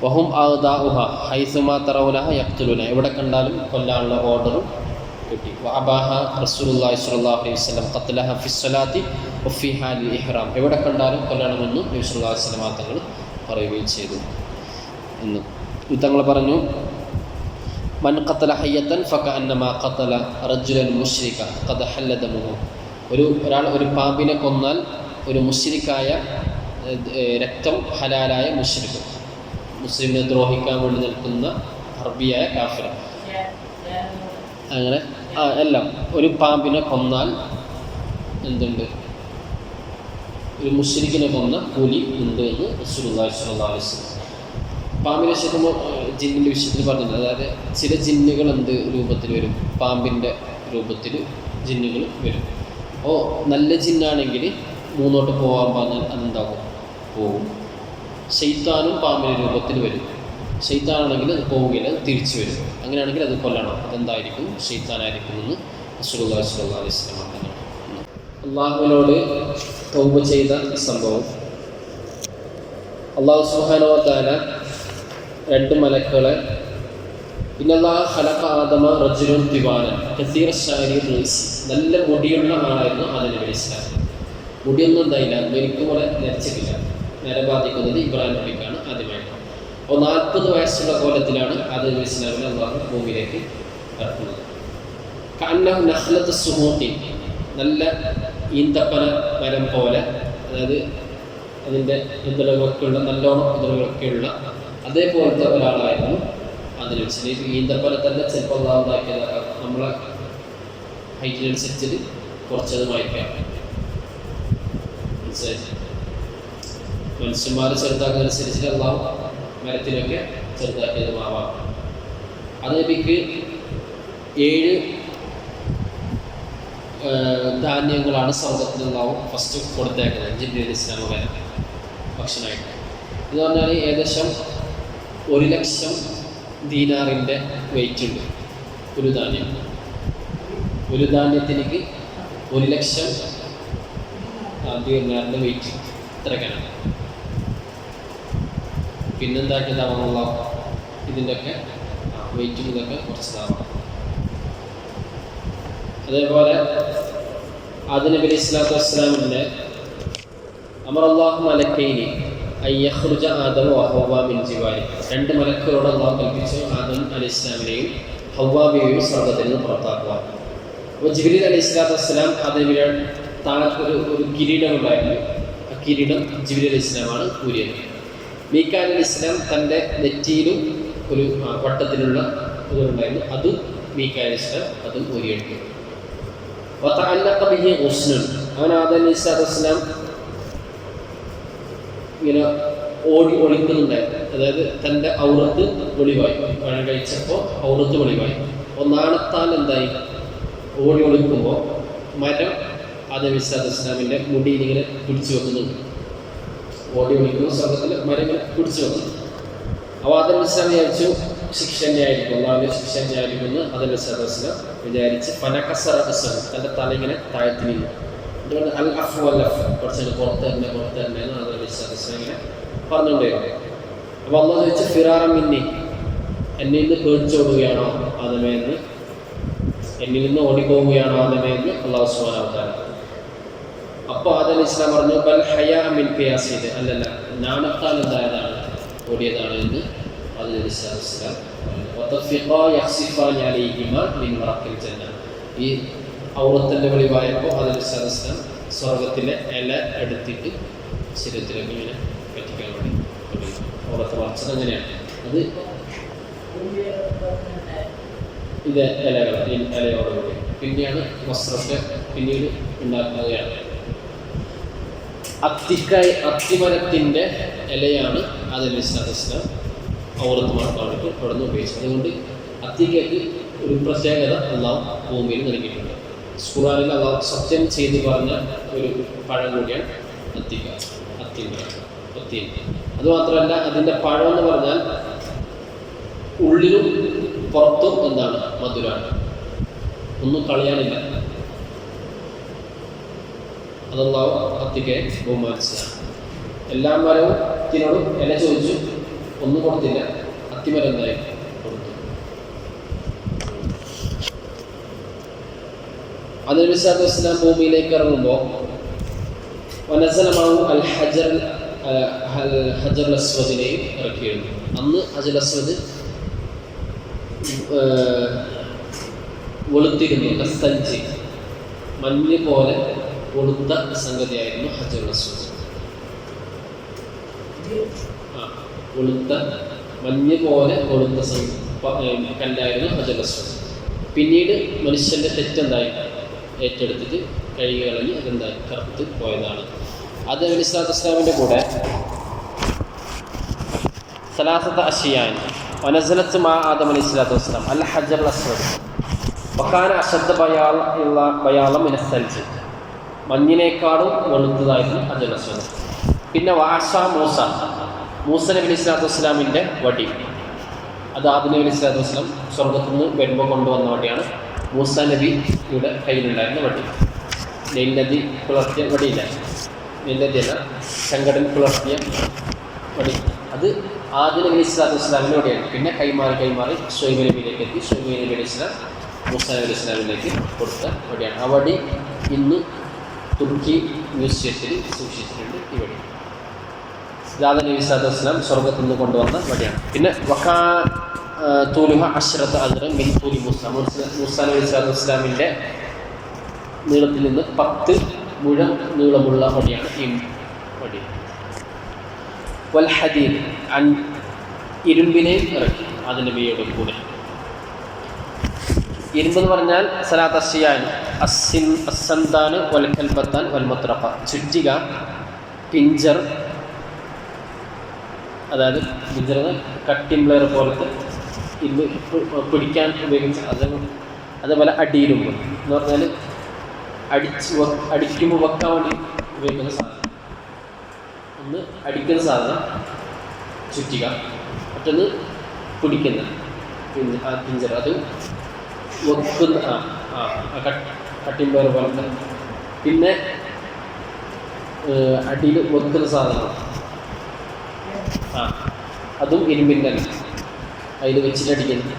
വഹും ആദാഉഹ ഹൈസുമാ തറൗനഹ യഖ്തുലുന, എവിടെ കണ്ടാലും കൊല്ലാനുള്ള ഓർഡറും കിട്ടി. വഅബാഹ റസൂലുള്ളാഹി സ്വല്ലല്ലാഹു അലൈഹി വസല്ലം ഖത്ലഹ ഫിസ്സലാത്തി വഫി ഹാലിൽ ഇഹ്റാം, എവിടെ കണ്ടാലും കൊല്ലണമെന്ന് നബി സല്ലല്ലാഹു അലൈഹി വസല്ലം തങ്ങൾ പറയുകയും ചെയ്തു എന്ന്. തങ്ങൾ പറഞ്ഞു, മൻ ഖതല ഹയ്യതൻ ഫകഅന്നമാ ഖതല റജുലൻ മുശ്രിക ഖദ ഹല്ല ദമുഹു, ഒരാൾ ഒരു പാമ്പിനെ കൊന്നാൽ ഒരു മുശ്രിക്കായ രക്തം ഹലാലായ മുശ്രിക്, മുസ്ലിമിനെ ദ്രോഹിക്കാൻ വേണ്ടി നിൽക്കുന്ന അറബിയായ കാഫിർ, അങ്ങനെ എല്ലാം ഒരു പാമ്പിനെ കൊന്നാൽ എന്തുണ്ട്, ഒരു മുശ്രിക്കിനെ കൊന്ന കൂലി ഉണ്ട് എന്ന് റസൂലുള്ളാഹി സ്വല്ലല്ലാഹു അലൈഹി വസല്ലം. പാമ്പിനെ ശരിക്കും ജിന്നിൻ്റെ വിഷയത്തിൽ പറഞ്ഞിട്ടുണ്ട്. അതായത് ചില ജിന്നുകൾ എന്ത് രൂപത്തിൽ വരും, പാമ്പിൻ്റെ രൂപത്തിൽ ജിന്നുകൾ വരും. അപ്പോൾ നല്ല ജിന്നാണെങ്കിൽ മൂന്നോട്ട് പോകാൻ പറഞ്ഞാൽ അതെന്താകും, പോകും. ശൈത്താനും പാമ്പിൻ്റെ രൂപത്തിൽ വരും. ശൈത്താനാണെങ്കിൽ അത് പോവുകയില്ല, അത് തിരിച്ചു വരും. അങ്ങനെയാണെങ്കിൽ അത് കൊല്ലണം. അതെന്തായിരിക്കും, ശൈത്താനായിരിക്കും എന്ന് റസൂലുള്ളാഹി സ്വല്ലല്ലാഹു അലൈഹി വസല്ലം പറഞ്ഞു. അള്ളാഹുവിനോട് തൗബ ചെയ്ത സംഭവം. അള്ളാഹു സുബ്ഹാനഹു വ തആല 2 മലക്കുകളെ, ഇന്നല്ലാഹ ഖലഖ ആദമ റജുലുൻ തിവാനൻ കസീറ ശഅരി റഈസ്, നല്ല മുടിയുള്ള ആളായിരുന്നു ആദം നബി അലൈഹിസ്സലാം. മുടിയൊന്നും എന്തായില്ല, മെരുക്ക് പോലെ നരച്ചിട്ടില്ല. നര ബാധിക്കുന്നത് ഇബ്രാഹിം നബിക്കാണ് ആദ്യമായിട്ട്. അപ്പോൾ 40 വയസ്സുള്ള കോലത്തിലാണ് ആദം നബി അലൈഹിസ്സലാമിനെ അള്ളാഹു ഭൂമിയിലേക്ക് ഇറക്കുന്നത്. കഅന്നഹു നഖ്ലത്തു സുഹൂഖി, നല്ല ഈന്തപ്പന മരം പോലെ, അതായത് അതിൻ്റെ ഇതളുകളൊക്കെയുള്ള, നല്ലോണം ഇതളുകളൊക്കെയുള്ള അതേപോലത്തെ ഒരാളായിരുന്നു ആദം നബി അലൈഹിസ്സലാം. ഈന്തപ്പന തന്നെ ചിലപ്പോൾ അള്ളാഹു ഉണ്ടാക്കിയതാകാം, നമ്മളെ ഹൈറ്റിനനുസരിച്ചിട്ട് കുറച്ചത് വായിക്കാം. മനുഷ്യന്മാർ ചെറുതാക്കുന്നതനുസരിച്ചിട്ട് അള്ളാഹു മരത്തിനൊക്കെ ചെറുതാക്കിയതുമാവാം. അത് നബിക്ക് 7 ധാന്യങ്ങളാണ് സ്വർഗത്തിൽ നിന്നാവും ഫസ്റ്റ് കൊടുത്തേക്കുന്നത് ജിബ്രീൽ അലൈഹിസ്സലാം മുഖേന ഭക്ഷണമായിട്ട്. എന്ന് പറഞ്ഞാൽ ഏകദേശം 1,00,000 ദീനാറിൻ്റെ വെയിറ്റ് ഉണ്ട് ഒരു ധാന്യം. ഒരു ധാന്യത്തിലേക്ക് 1,00,000 ദീനാറിൻ്റെ വെയിറ്റ് ഇത്രയ്ക്കാണ്. പിന്നെന്താക്കിയതാവാനുള്ള ഇതിൻ്റെയൊക്കെ വെയിറ്റും ഇതൊക്കെ കുറച്ചതാവാം. അതേപോലെ ആദം നബി അലൈഹിസ്സലാത്തു വസ്സലാമിൻ്റെ അമറല്ലാഹു മലക്കൈനി അയ്യഖ്റുജ ആദം വ ഹവ്വ മിൻ ജിവാരി, 2 മലക്കുകളോട് അള്ളാഹു കൽപ്പിച്ചു ആദം അലൈഹിസ്സലാമിനെയും ഹവ്വാ ബീവിയെയും സ്വർഗ്ഗത്തിൽ നിന്ന് പുറത്താക്കുക. അപ്പോൾ ജിബ്രീൽ അലൈഹിസ്സലാത്തു വസ്സലാം ആദം നബിയുടെ ഒരു കിരീടം ഉണ്ടായിരുന്നു. ആ കിരീടം ജിബ്രീൽ അലൈഹിസ്സലാമാണ് ഊരിയത്. മീകായിൽ അലൈഹിസ്സലാം തൻ്റെ നെറ്റിയിലും ഒരു വട്ടത്തിലുള്ള ഇതുണ്ടായിരുന്നു, അതും മീകായിൽ അലൈഹിസ്സലാം അതും ഊരിയെടുത്തു. അവൻ ആദം അലൈഹിസ്സലാത്തു വസ്സലാം ഇങ്ങനെ ഒളിക്കുന്നുണ്ടായിരുന്നു. അതായത് തൻ്റെ ഔറത്ത് ഒളിവായി, പഴം കഴിച്ചപ്പോൾ ഔറത്ത് ഒളിവായി. അപ്പോൾ നാണത്താൽ എന്തായി, ഒളിക്കുമ്പോൾ മരം ആദം അലൈഹിസ്സലാത്തു വസ്സലാമിൻ്റെ മുടിയിൽ ഇങ്ങനെ പിടിച്ചു വെക്കുന്നുണ്ട്. ഒളിക്കുന്ന സ്വർഗ്ഗത്തിൽ മരം ഇങ്ങനെ പിടിച്ചു വെക്കുന്നു. അപ്പോൾ ആദം അലൈഹിസ്സലാം വിചാരിച്ചു ശിക്ഷ തന്നെയായിരിക്കും, അള്ളാഹുവിൻ്റെ ശിക്ഷ തന്നെയായിരിക്കും എന്ന് ആദം അലൈഹിസ്സലാത്തു വസ്സലാം വിചാരിച്ച് ഫനകസറ തൻ്റെ തല ഇങ്ങനെ താഴ്ത്തി നിന്നു. അതുകൊണ്ട് അൽ അഫ് വൽ അഫ്, കുറച്ച് പുറത്ത് തന്നെ എന്ന് ആദം അലൈഹിസ്സലാത്തു വസ്സലാം ഇങ്ങനെ പറഞ്ഞുകൊണ്ടേയിരുന്നു. അപ്പോൾ അള്ളാഹു ചോദിച്ചു ഫിറാറ മിന്നി, എന്നിൽ നിന്ന് പേടിച്ചോടുകയാണോ ആദമേ എന്ന്, എന്നിൽ നിന്ന് ഓടിപ്പോവുകയാണോ ആദമേ എന്ന് അള്ളാഹു സുബ്ഹാനഹു വ തആല. അപ്പോൾ ആദം അലൈഹിസ്സലാം പറഞ്ഞു ബൽ ഹയാ മിൻ ഖിയാസിദ്, അല്ലല്ല നാണത്താൽ എന്തായതാണ്, ഓടിയതാണ് എന്ന് ആദം അലൈഹിസ്സലാത്തു വസ്സലാം വതഫിഖാ യഖ്സിഫാനി അലൈഹിമാ മിൻ വറഖിൽ ജന്ന. ഈ ഔറത്തിൻ്റെ വെളിവായപ്പോൾ ആദം അലൈഹിസ്സലാത്തു വസ്സലാം സ്വർഗ്ഗത്തിലെ ഇല എടുത്തിട്ട് ശരീരത്തിലേക്ക് ഇങ്ങനെ പറ്റിക്കാൻ വേണ്ടി ഔറത്ത് വളർച്ചത് അങ്ങനെയാണ്. അത് ഇത് ഇലയോടുകൂടി പിന്നെയാണ് വസ്ത്രത്തെ പിന്നീട് ഉണ്ടാക്കുന്നതാണ്. അത്തിമരത്തിൻ്റെ ഇലയാണ് ആദം അലൈഹിസ്സലാത്തു വസ്സലാം ഔറത്ത് മാറ്റാനായിട്ട് അവിടെ നിന്ന് ഉപയോഗിച്ചത്. അതുകൊണ്ട് അത്തിക്കയ്ക്ക് ഒരു പ്രത്യേകത അള്ളാഹു ഭൂമിയിൽ നൽകിയിട്ടുണ്ട്. ഖുർആനിൽ അള്ളാഹു സത്യം ചെയ്ത് പറഞ്ഞ ഒരു പഴം കൂടിയാണ് അത്തിക്ക, അത്തിമരം. അതുമാത്രമല്ല, അതിൻ്റെ പഴം എന്ന് പറഞ്ഞാൽ ഉള്ളിലും പുറത്തും എന്താണ്, മധുരമാണ്, ഒന്നും കളയാനില്ല. അതല്ലാഹു അത്തിക്കയെ ബഹുമാനിച്ചതാണ്. എല്ലാ മരത്തിനോടും ഇല ചോദിച്ചു, ഒന്നും കൊടുത്തില്ല. അത്തിമരം എന്തായി കൊടുത്തു. ആദം അലൈഹിസ്സലാത്തു വസ്സലാം ഭൂമിയിലേക്ക് ഇറങ്ങുമ്പോൾ വനസലമാവും അൽ ഹജർ അസ്വദിനെയും ഇറക്കിയിരുന്നു. അന്ന് ഹജർ അസ്വദ് വെളുത്തിരുന്നു. കസ്തഞ്ചി, മഞ്ഞ് പോലെ വെളുത്ത സംഗതിയായിരുന്നു ഹജർ അസ്വദ്. വെളുത്ത മഞ്ഞ് പോലെ വെളുത്ത കല്ലായിരുന്നു ഹജർ അസ്വദ്. പിന്നീട് മനുഷ്യൻ്റെ തെറ്റെന്തായി ഏറ്റെടുത്തിട്ട് കഴുകി കളഞ്ഞ് അതെന്തായി കറുത്ത് പോയതാണ്. ആദം അലൈഹിസ്സലാത്തു വസ്സലാമിൻ്റെ കൂടെ സലാസത അഷിയാൻ വനസലത്ത് മാ ആദം അലൈഹിസ്സലാത്തു വസ്സലാം അൽ ഹജർ അസ്വദ്, വക്കാന അശദ്ധ ബയാളം മിനസ്സൽജ്, മഞ്ഞിനേക്കാളും വെളുത്തതായിരുന്നു ആ ജലസ്രോതസ്. പിന്നെ വാഷ മൂസ നബി അലൈഹി സ്വലാത്തു വസ്സലാമിൻ്റെ വടി, അത് ആദം നബി അലൈഹി സ്വലാത്തു വസ്സലാം സ്വർഗത്തിൽ നിന്ന് വരുമ്പോൾ കൊണ്ടുവന്ന വടിയാണ്. മൂസ നബിയുടെ കയ്യിലുണ്ടായിരുന്ന വടി, നെയിൽ നദി പുലർത്തിയ വടിയില്ല, നെയിൽ നദിയല്ല, ചെങ്കടൽ പുലർത്തിയ വടി, അത് ആദം നബി അലൈഹി സ്വലാത്തു വസ്സലാമിൻ്റെ വടിയാണ്. പിന്നെ കൈമാറി ഷുഐബ് നബിയിലേക്ക് എത്തി. ഷുഐബ് നബി അലൈഹി സ്വലാം മൂസ നബി അലൈഹി സ്വലാമിലേക്ക് കൊടുത്ത വടിയാണ്. ആ വടി ഇന്ന് തുർക്കി മ്യൂസിയത്തിൽ സൂക്ഷിച്ചിട്ടുണ്ട്. ഈ വടി ആദം നബി സ്വലാത്തു വസ്സലാം സ്വർഗത്തിൽ നിന്ന് കൊണ്ടുവന്ന വടിയാണ്. പിന്നെ തൂലുഹ അശ്രത്ത് അദ്റൻ മിൻ തൂലി മൂസ നബി സ്വലാത്തു വസ്സലാമിൻ്റെ നീളത്തിൽ നിന്ന് 10 മുഴം നീളമുള്ള വടിയാണ് ഈ വടി. വൽ ഹദീദ്, ഇരുമ്പിനെയും ഇറക്കി ആദം നബിയുടെ കൂടെ. ഇരുമ്പ് എന്ന് പറഞ്ഞാൽ സലാത്ത് അസിയാൻ, അസ്സന്താൻ വൽ കൽബത്താൻ വൽ മുത്രഖ, ചുറ്റിക, പിഞ്ചർ, അതായത് പിഞ്ചർ കട്ടിംബ്ലർ പോലത്തെ ഇരുമ്പ് പിടിക്കാൻ ഉപയോഗിച്ച, അതേപോലെ അടിയിരുമ്പ് എന്ന് പറഞ്ഞാൽ അടിക്കുമ്പോൾ വെക്കാൻ വേണ്ടി ഉപയോഗിക്കുന്ന സാധനം. ഒന്ന് അടിക്കുന്ന സാധനം ചുറ്റിക, മറ്റൊന്ന് പിടിക്കുന്ന പിഞ്ചർ, അത് വെക്കുന്ന കട്ടിംബ്ലർ പോലത്തെ. പിന്നെ അടിയിൽ വെക്കുന്ന സാധനം, അതും ഇരുമ്പിൻ്റെ അതിൽ വെച്ചിട്ടടിക്കുന്നത്.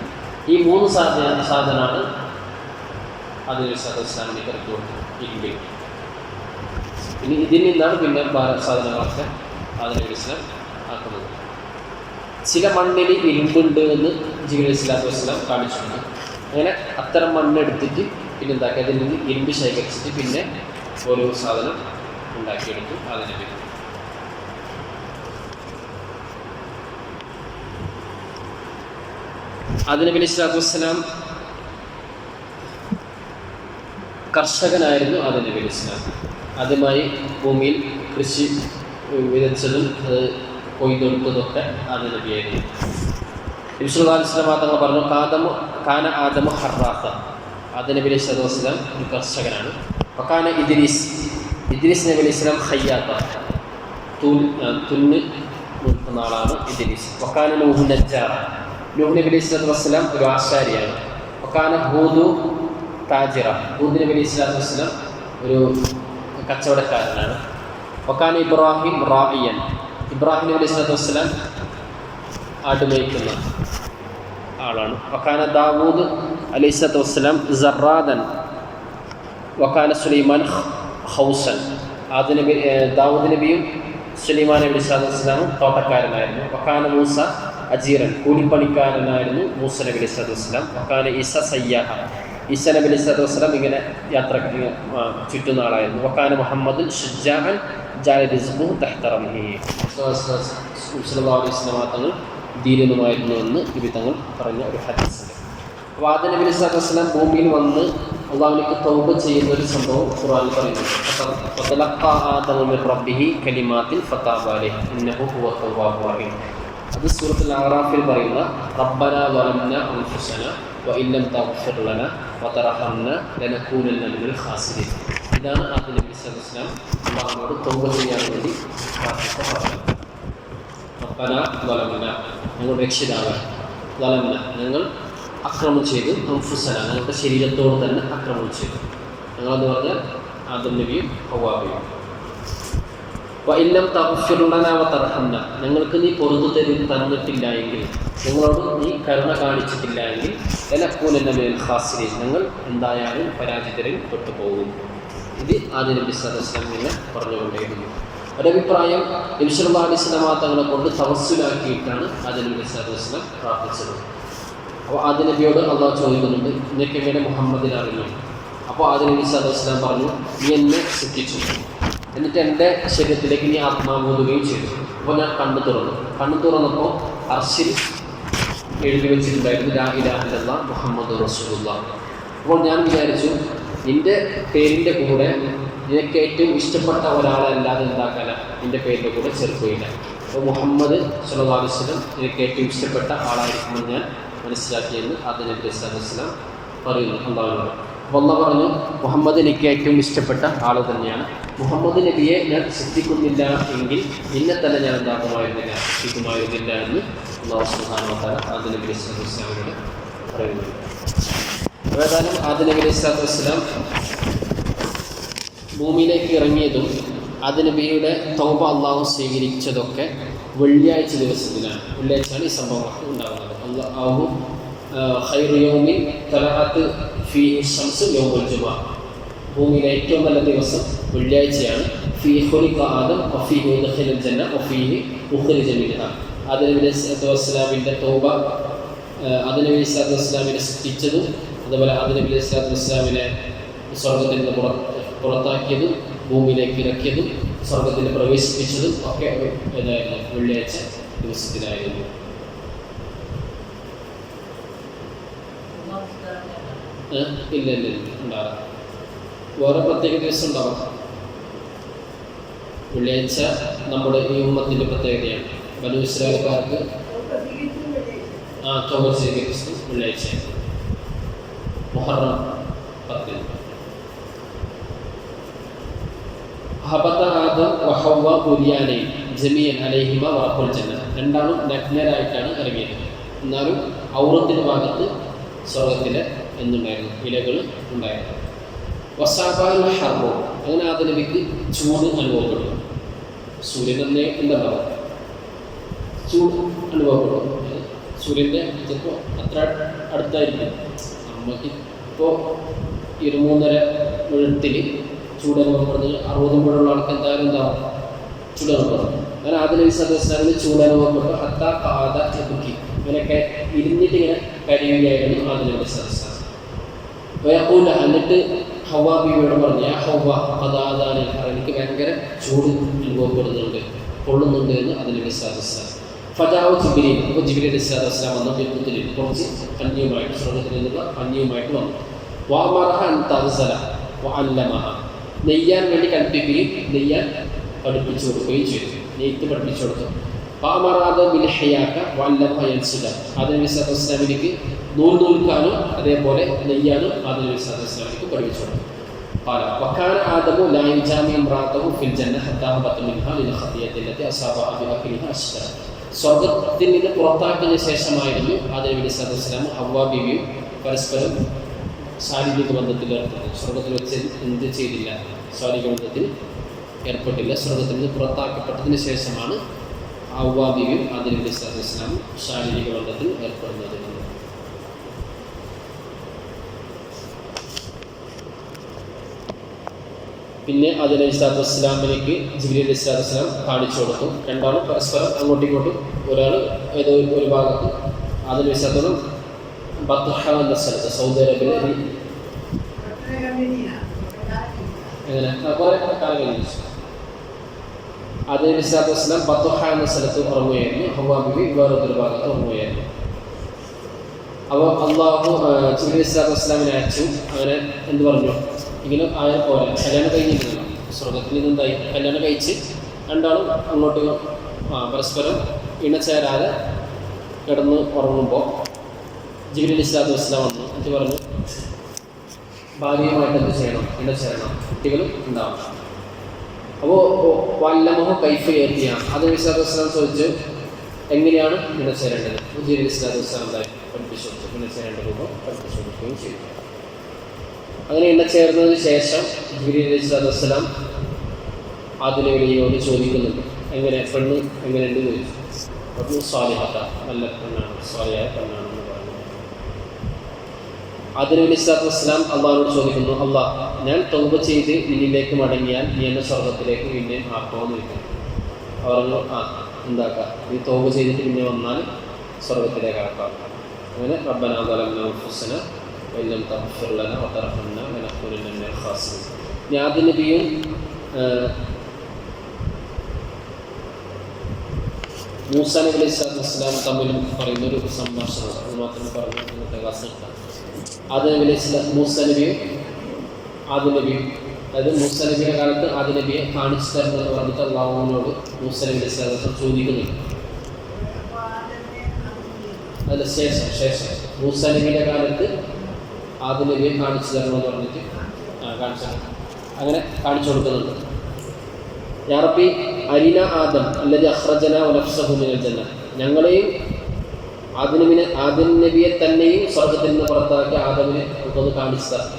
ഈ 3 സാധനമാണ് ആദം നബി സ്വല്ലല്ലാഹു അലൈഹി വസല്ലമയ്ക്ക് ഇറക്കി കൊടുത്തത്, ഇരുമ്പിൽ. ഇനി ഇതിൽ നിന്നാണ് പിന്നെ സാധനങ്ങളൊക്കെ ആദം നബി സ്വല്ലല്ലാഹു അലൈഹി വസല്ലം ആക്കുന്നത്. ചില മണ്ണിൽ ഇരുമ്പുണ്ട് എന്ന് ജിബ്രീൽ അലൈഹിസ്സലാത്തു വസ്സലാം കാണിച്ചിട്ടുണ്ട്. അങ്ങനെ അത്തരം മണ്ണെടുത്തിട്ട് പിന്നെ എന്താക്കി അതിൽ നിന്ന് ഇരുമ്പ് ശേഖരിച്ചിട്ട് പിന്നെ ഓരോ സാധനം ഉണ്ടാക്കിയെടുത്തു ആദം നബി. ആദം നബി അലൈഹിസ്സലാത്തു വസ്സലാം കർഷകനായിരുന്നു. ആദം നബി അലൈഹിസ്സലാം ആദ്യമായി ഭൂമിയിൽ കൃഷി വിതച്ചതും അത് കൊയ്തെടുത്തതൊക്കെ ആദം നബിയായിരുന്നു. നബി സല്ലല്ലാഹു അലൈഹി വസല്ലം തങ്ങൾ പറഞ്ഞു, കാന ആദമു ഹറാത്ത, ആദം നബി അലൈഹിസ്സലാത്തു വസ്സലാം ഒരു കർഷകനാണ്. വകാന ഇദ്രീസ് നബി അലൈഹിസ്സലാം ഖയ്യാത്ത, തുന്ന് നിൽക്കുന്ന ആളാണ് ഇദ്രീസ്. വകാന നൂഹു നജ്ജാറ, നൂഹ് നബി അലൈഹിസ്സലാത്തു വസ്സലാം ഒരു ആശാരിയാണ്. വകാന ഹൂദു താജിറ, ഹൂദ് നബി അലൈഹിസ്സലാത്തു വസ്സലാം ഒരു കച്ചവടക്കാരനാണ്. വകാന ഇബ്രാഹിം റായിയൻ, ഇബ്രാഹിം നബി അലൈഹിസ്സലാത്തു വസ്സലാം ആടുമേയ്ക്കുന്ന ആളാണ്. വകാന ദാവൂദ് അലൈഹിസ്സലാത്തു വസ്സലാം സറാദൻ, വകാന സുലൈമാൻ ഹൗസൻ, ദാവൂദ് നബിയും സുലൈമാൻ നബി അലൈഹിസ്സലാത്തു വസ്സലാമും തോട്ടക്കാരനായിരുന്നു. വകാന മൂസ അജീറൻ, കൂലിപ്പണിക്കാരനായിരുന്നു മൂസ നബി അലൈഹിസ്സലാത്തു വസ്സലാം. വകാന ഈസ സയ്യാഹ, ഈസ നബി അലൈഹിസ്സലാത്തു വസ്സലാം ഇങ്ങനെ യാത്ര ചുറ്റുന്ന ആളായിരുന്നു. വകാന മുഹമ്മദുൻ ശുജാഅൻ ജഅല റിസ്ഖുഹു തഹ്ത റംഹിഹി, സല്ലല്ലാഹു അലൈഹി വസല്ലം തങ്ങൾ ധീരനുമായിരുന്നു എന്ന് നബി തങ്ങൾ പറഞ്ഞ ഒരു ഹദീസുണ്ട്. അപ്പോൾ ആദം നബി അലൈഹിസ്സലാത്തു വസ്സലാം ഭൂമിയിൽ വന്ന് അള്ളാഹുവിലേക്ക് തൗബ ചെയ്യുന്ന ഒരു സംഭവം ഖുർആനിൽ പറയുന്നു. ഫതലഖാ ആദമു മിർ റബ്ബിഹി കലിമാത്തിൻ ഫതാബ അലൈഹി ഇന്നഹു ഹുവ തവ്വാബുർ റഹീം. അത് സൂറത്തുൽ അഅറാഫിൽ പറയുന്ന റബ്ബനാ വലംനാ അൻഫുസനാ വഇൻ ലം തഗ്ഫിർ ലനാ വതർഹംനാ ലനകൂനന്ന മിനൽ ഖാസിരീൻ. ഇതാണ് ആദം നബി സല്ലല്ലാഹു അലൈഹി വസല്ലം അള്ളാഹുവോട് തൗബ ചെയ്യാൻ വേണ്ടി പ്രാർത്ഥിച്ചത്. റബ്ബനാ വലംനാ, ഞങ്ങൾ രക്ഷിതാവ്, വലംനാ ഞങ്ങൾ അക്രമം ചെയ്തു, അൻഫുസനാ ഞങ്ങളുടെ ശരീരത്തോട് തന്നെ അക്രമം ചെയ്തു. ഞങ്ങളെന്ന് പറഞ്ഞാൽ ആദം നബിയും ഹവ്വായും. വഇൻ ലം തഗ്ഫിർ ലനാ വതർഹംനാ, ഞങ്ങൾക്ക് നീ പൊറുതു തന്നിട്ടില്ല എങ്കിൽ, ഞങ്ങളോട് നീ കരുണ കാണിച്ചിട്ടില്ല എങ്കിൽ, ലനകൂനന്ന മിനൽ ഖാസിരീൻ ഞങ്ങൾ എന്തായാലും പരാജിതരിൽ പെട്ടുപോകും. ഇത് ആദം നബി സല്ലല്ലാഹു അലൈഹി വസല്ലം ഇങ്ങനെ പറഞ്ഞുകൊണ്ടേയിരുന്നു. ഒരഭിപ്രായം നബി സല്ലല്ലാഹു അലൈഹി വസല്ലം തങ്ങളെ കൊണ്ട് തവസ്സുലാക്കിയിട്ടാണ് ആദം നബി സല്ലല്ലാഹു അലൈഹി വസല്ലം പ്രാർത്ഥിച്ചത്. അപ്പോൾ ആദം നബിയോട് അള്ളാഹു ചോദിക്കുന്നുണ്ട്, നിനക്ക് എങ്ങനെ മുഹമ്മദിനെ അറിയും? അപ്പോൾ ആദം നബി സല്ലല്ലാഹു അലൈഹി വസല്ലം പറഞ്ഞു, നീ എന്നെ സൃഷ്ടിച്ചു, എന്നിട്ട് എൻ്റെ ശരീരത്തിലേക്ക് നീ ആത്മാവൂതുകയും ചെയ്തു. അപ്പോൾ ഞാൻ കണ്ണു തുറന്നപ്പോൾ അർശിൽ എഴുതി വെച്ചിട്ടുണ്ടായിരുന്നു ലാ ഇലാഹ ഇല്ലല്ലാഹ് മുഹമ്മദുർ റസൂലുള്ളാഹ്. അപ്പോൾ ഞാൻ വിചാരിച്ചു, നിൻ്റെ പേരിൻ്റെ കൂടെ നിനക്ക് ഏറ്റവും ഇഷ്ടപ്പെട്ട ഒരാളെ അല്ലാതെ എന്താക്കാല നിൻ്റെ പേരിൻ്റെ കൂടെ ചേർക്കുകയില്ല. അപ്പോൾ മുഹമ്മദ് സ്വല്ലല്ലാഹു അലൈഹി വസല്ലം നിനക്ക് ഏറ്റവും ഇഷ്ടപ്പെട്ട ആളായിരിക്കുമെന്ന് ഞാൻ മനസ്സിലാക്കിയെന്ന് ആദം നബി സല്ലല്ലാഹു അലൈഹി വസല്ലം പറയുന്നു അള്ളാഹുവിനോട്. അപ്പോൾ അള്ളാഹ് പറഞ്ഞു, മുഹമ്മദ് എനിക്ക് ഏറ്റവും ഇഷ്ടപ്പെട്ട ആൾ തന്നെയാണ്. മുഹമ്മദ് നബിയെ ഞാൻ സൃഷ്ടിക്കുന്നില്ല എങ്കിൽ നിന്നെ തന്നെ ഞാൻ സൃഷ്ടിക്കുമായിരുന്നില്ല എന്ന് അല്ലാഹു സുബ്ഹാനഹു വ തആല ആദം നബി സ്വല്ലല്ലാഹു അലൈഹി വസല്ലമയോട് പറയുന്നുണ്ട്. ഏതായാലും ആദം നബി സ്വല്ലല്ലാഹു അലൈഹി വസല്ലം ഭൂമിയിലേക്ക് ഇറങ്ങിയതും ആദം നബിയുടെ തൗബ അള്ളാഹു സ്വീകരിച്ചതൊക്കെ വെള്ളിയാഴ്ച ദിവസത്തിലാണ്. വെള്ളിയാഴ്ചയാണ് ഈ സംഭവങ്ങളൊക്കെ ഉണ്ടാകുന്നത്. അല്ലാഹു ഖൈറു യൗമിൻ തലഅത്ത് ഫീഹി ശംസു യൗമുൽ ജുമുഅ. ഭൂമിയിലെ ഏറ്റവും നല്ല ദിവസം വെള്ളിയാഴ്ചയാണ്. ഫീഹി ഖുലിഖ ആദം വഫീഹി ഉദ്ഖിലൽ ജന്ന വഫീഹി ഉഖ്രിജ മിൻഹാ. ആദം നബി സ്വല്ലല്ലാഹു അലൈഹി വസല്ലമിന്റെ തൗബ, ആദം നബി സ്വല്ലല്ലാഹു അലൈഹി വസല്ലമിനെ സൃഷ്ടിച്ചതും അതുപോലെ ആദം നബി സ്വല്ലല്ലാഹു അലൈഹി വസല്ലമിനെ സ്വർഗ്ഗത്തിൽ നിന്ന് പുറത്താക്കിയതും ഭൂമിയിലേക്ക് ഇറക്കിയതും സ്വർഗ്ഗത്തിൽ പ്രവേശിപ്പിച്ചതും ഒക്കെ ഏതായിരുന്നു? വെള്ളിയാഴ്ച ദിവസത്തിലായിരുന്നു. ഇല്ല ഉണ്ടാകാം. വേറെ പ്രത്യേക ദിവസം ഉണ്ടാവാം. വെള്ളിയാഴ്ച നമ്മുടെ ഈ ഉമ്മത്തിൻ്റെ പ്രത്യേകതയാണ്. ബനൂ ഇസ്രായേൽക്കാർക്ക് തൗബ സ്വീകരിച്ചത് വെള്ളിയാഴ്ച മുഹറം 10. ഹബത ആദം വഹവ്വ ഉരിയാനൈൻ ജമീഅൻ അലൈഹിമ വറഖുൽ ജന്ന. രണ്ടാളും നഗ്നരായിട്ടാണ് ഇറങ്ങിയത്. എന്നാലും ഔറത്തിൻ്റെ ഭാഗത്ത് സ്വർഗത്തിലെ എന്തുണ്ടായിരുന്നു? ഇലകൾ ഉണ്ടായിരുന്നു. വസാബാൽ ഹർബോ, അങ്ങനെ ആദം നബിക്ക് ചൂട് അനുഭവപ്പെടും. സൂര്യൻ തന്നെ എന്തുണ്ടാവും? ചൂട് അനുഭവപ്പെടും. സൂര്യൻ്റെ ചിലപ്പോൾ അത്ര അടുത്തായിരിക്കും. നമുക്ക് ഇപ്പോൾ 23.5 ചൂട് അനുഭവപ്പെടുന്നത് 60 മുഴുള്ള ആൾക്ക് എന്തായാലും ഉണ്ടാവും ചൂട് അനുഭവപ്പെടും. അങ്ങനെ ആദം നബി സ്വല്ലല്ലാഹു അലൈഹി വസല്ലമിന് ചൂട് അനുഭവപ്പെട്ടു. ഹത്താ ഖാദ യബ്കി, ഇങ്ങനെയൊക്കെ ഇരുന്നിട്ട് ഇങ്ങനെ കരയുകയായിരുന്നു ആദം നബി സ്വല്ലല്ലാഹു അലൈഹി വസല്ലം. വയഖൂല, എന്നിട്ട് ഹവ്വാ ബീവിയോട് പറഞ്ഞു, യാ ഹവ്വാ ഖദ ആദാനി, എനിക്ക് ഭയങ്കര ചൂട് അനുഭവപ്പെടുന്നുണ്ട്, കൊള്ളുന്നുണ്ട് എന്ന് ആദം നബി സ്വല്ലല്ലാഹു അലൈഹി വസല്ലം. ഫജാഉ ജിബ്രീൽ, അപ്പോൾ ജിബ്രീൽ സ്വല്ലല്ലാഹു അലൈഹി വസല്ലം വന്നു. ബിഖുദ്രിൽ, കുറച്ച് കഞ്ഞിയുമായിട്ട്, സ്വർഗ്ഗത്തിൽ നിന്നുള്ള കഞ്ഞിയുമായിട്ട് വന്നു. വഅമറഹ അൻ തഗ്സല വഅല്ലമഹ, നെയ്യാൻ വേണ്ടി കൽപ്പിക്കുകയും നെയ്യാൻ പഠിപ്പിച്ചു കൊടുക്കുകയും ചെയ്തു. നെയ്ത്ത് പഠിപ്പിച്ചു കൊടുത്തു. ഫഅമറാദ ബിൽ ഹയാക വഅല്ലമഹ യൻസുദ, ആദം നബി സ്വല്ലല്ലാഹു അലൈഹി വസല്ലമിലേക്ക് നൂൽക്കാനും അതേപോലെ നെയ്യാനും ആദം നബി സ്വല്ലല്ലാഹു അലൈഹി വസല്ലമിലേക്ക് പഠിപ്പിച്ചു കൊടുത്തു. قال وكان آدم لا يجامع امرأته في الجنة حتى هبط منها للخطيئة التي أصابها بأكلها الشجرة. സ്വർഗ്ഗത്തിൽ നിന്ന് പുറത്താക്കിയ ശേഷമായിരുന്നു ആദം നബി സ്വല്ലല്ലാഹു അലൈഹി വസല്ലം ഹവ്വാ ബീവിയും പരസ്പരം ശാരീരിക ബന്ധത്തിൽ ഏർപ്പെട്ടത്. സ്വർഗ്ഗത്തിൽ വെച്ച് എന്ത് ചെയ്തില്ല? ശാരീരിക ബന്ധത്തിൽ ഏർപ്പെട്ടില്ല. സ്വർഗ്ഗത്തിൽ നിന്ന് പുറത്താക്കപ്പെട്ടതിന് ശേഷമാണ് ഹവ്വാ ബീവിയും ആദം നബി സ്വല്ലല്ലാഹു അലൈഹി വസല്ലം ശാരീരിക ബന്ധത്തിൽ ഏർപ്പെടുന്നത്. പിന്നെ ആദം നബി സ്വല്ലല്ലാഹു അലൈഹി വസല്ലമിലേക്ക് ജിബ്രീൽ സ്വല്ലല്ലാഹു അലൈഹി വസല്ലം കാണിച്ചു കൊടുത്തു. രണ്ടാളും പരസ്പരം അങ്ങോട്ടും ഇങ്ങോട്ടും, ഒരാൾ ഏതോ ഒരു ഭാഗത്ത് ആദം നബി സ്വല്ലല്ലാഹു അലൈഹി വസല്ലം ബത്ഹ എന്ന സ്ഥലത്ത്, സൗദി അറേബ്യയിലെ എങ്ങനെ കുറേ കാലം കഴിഞ്ഞു ആദം നബി സ്വല്ലല്ലാഹു അലൈഹി വസല്ലം ബത്ഹ എന്ന സ്ഥലത്ത് ഉറങ്ങുകയായിരുന്നു. ഹവ്വാ ബീവി വേറൊരു ഭാഗത്ത് ഉറങ്ങുകയായിരുന്നു. അപ്പോൾ അള്ളാഹു ജിബ്രീൽ സ്വല്ലല്ലാഹു അലൈഹി വസല്ലമിനെ അയച്ചു. അങ്ങനെ എന്ത് പറഞ്ഞു? ഇങ്ങനെ ആയ പോലെ കല്യാണം കഴിഞ്ഞിരുന്നല്ലോ, സ്വർഗ്ഗത്തിൽ നിന്നെന്തായി? കല്യാണം കഴിച്ച് രണ്ടാളും അങ്ങോട്ട് പരസ്പരം ഇണചേരാതെ കിടന്ന് ഉറങ്ങുമ്പോൾ ജിബ്രീൽ സ്വല്ലല്ലാഹു അലൈഹി വസല്ലം വന്നു. എന്നിട്ട് പറഞ്ഞു, ഭാര്യയുമായിട്ട് എന്ത് ചെയ്യണം? ഇണചേരണം, കുട്ടികളും ഉണ്ടാവണം. അപ്പോൾ വല്ലമഹ കൈഫ എത്തിയ ആദം നബി സ്വല്ലല്ലാഹു അലൈഹി വസല്ലം ചോദിച്ചു, എങ്ങനെയാണ് ഇണചേരേണ്ടത്? ജിബ്രീൽ സ്വല്ലല്ലാഹു അലൈഹി വസല്ലം എന്തായി പഠിപ്പിച്ചു കൊടുത്തു. ഇണചേരേണ്ട രൂപം പഠിപ്പിച്ചു കൊടുക്കുകയും ചെയ്തു. അങ്ങനെ ഇണചേർന്നതിന് ശേഷം ജിബ്രീൽ സ്വല്ലല്ലാഹു അലൈഹി വസല്ലം ആദം നബിയോട് ചോദിക്കുന്നുണ്ട്, എങ്ങനെ പെണ്ണ് എങ്ങനെയുണ്ട് ചോദിച്ചു. അപ്പോൾ സ്വാലിഹത്ത, നല്ല പെണ്ണാണ്, സ്വാലിഹായ പെണ്ണാണെന്ന് പറഞ്ഞു. ആദം നബി സ്വല്ലല്ലാഹു അലൈഹി വസല്ലം അള്ളാഹുവോട് ചോദിക്കുന്നു, അള്ളാഹ്, ഞാൻ തൗബ ചെയ്ത് നിന്നിലേക്ക് മടങ്ങിയാൽ നീ എന്നെ സ്വർഗ്ഗത്തിലേക്ക് പിന്നെ ആക്കുമെന്ന് ചോദിക്കുന്നു. പറഞ്ഞു, എന്താക്കാം, നീ തൗബ ചെയ്തിട്ട് പിന്നെ വന്നാൽ സ്വർഗ്ഗത്തിലേക്ക് ആക്കാം. അങ്ങനെ റബ്ബനാ ളലംനാ അൻഫുസനാ വഇൻ ലം തഗ്ഫിർ ലനാ വതർഹംനാ ലനകൂനന്ന മിനൽ ഖാസിരീൻ. ആദം നബിയും മൂസാ നബി അലൈഹി വസല്ലം തമ്മിൽ പറയുന്നൊരു സംഭാഷണം, അത് മാത്രം പറഞ്ഞു ഇന്നത്തെ ക്ലാസ് എടുക്കാം. ആദം നബി അലൈഹി വസല്ലം മൂസാ നബിയും ആദം നബിയും, അതായത് മൂസാ നബിയുടെ കാലത്ത് ആദം നബിയെ കാണിച്ചു തരുന്നത് പറഞ്ഞിട്ട് അള്ളാഹുവിനോട് മൂസാ നബി അലൈഹി വസല്ലം ചോദിക്കുന്നുണ്ട്. അതിന് ശേഷം മൂസാ നബിയുടെ കാലത്ത് ആദ്യ നബിയെ കാണിച്ചു തരണമെന്ന് പറഞ്ഞിട്ട് കാണിച്ചു തരണം. അങ്ങനെ കാണിച്ചു കൊടുക്കുന്നുണ്ട്. യാ റബ്ബി അരിന ആദം അല്ലദി അഖ്റജന വനഫ്സഹു മിനൽ ജന്ന, ഞങ്ങളെയും ആദം നബിയെ തന്നെയും സ്വർഗത്തിൽ നിന്ന് പുറത്താക്കി ആദമിനെ നമുക്കൊന്ന് കാണിച്ചു തരാം.